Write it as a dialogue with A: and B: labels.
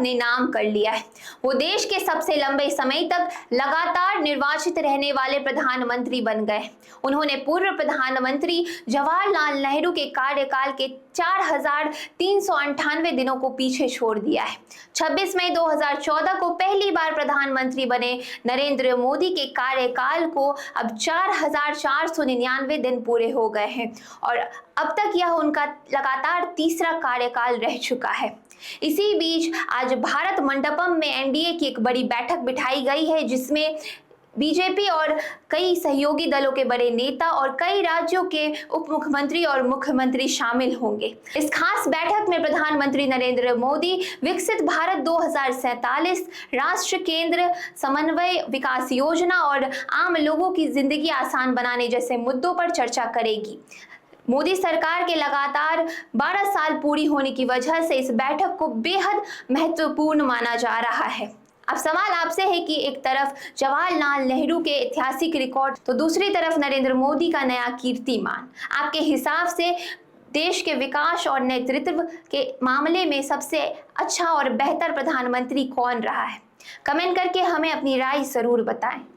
A: अपने नाम कर लिया है। वो देश के सबसे लंबे समय तक लगातार निर्वाचित रहने वाले प्रधानमंत्री बन गए। उन्होंने पूर्व प्रधानमंत्री जवाहरलाल नेहरू के कार्यकाल के 4,398 दिनों को पीछे छोड़ दिया है। 26 मई 2014 को पहली बार प्रधानमंत्री बने नरेंद्र मोदी के कार्यकाल को अब 4,499 दिन पूरे हो गए हैं और अब तक यह उनका लगातार तीसरा कार्यकाल रह चुका है। इसी बीच आज भारत मंडपम में एनडीए की एक बड़ी बैठक बिठाई गई है, जिसमें बीजेपी और कई सहयोगी दलों के बड़े नेता और कई राज्यों के उप मुख्यमंत्री और मुख्यमंत्री शामिल होंगे। इस खास बैठक में प्रधानमंत्री नरेंद्र मोदी विकसित भारत 2047, राष्ट्र केंद्र समन्वय विकास योजना और आम लोगों की जिंदगी आसान बनाने जैसे मुद्दों पर चर्चा करेगी। मोदी सरकार के लगातार 12 साल पूरी होने की वजह से इस बैठक को बेहद महत्वपूर्ण माना जा रहा है। अब सवाल आपसे है कि एक तरफ जवाहरलाल नेहरू के ऐतिहासिक रिकॉर्ड तो दूसरी तरफ नरेंद्र मोदी का नया कीर्तिमान। आपके हिसाब से देश के विकास और नेतृत्व के मामले में सबसे अच्छा और बेहतर प्रधानमंत्री कौन रहा है? कमेंट करके हमें अपनी राय जरूर बताएं।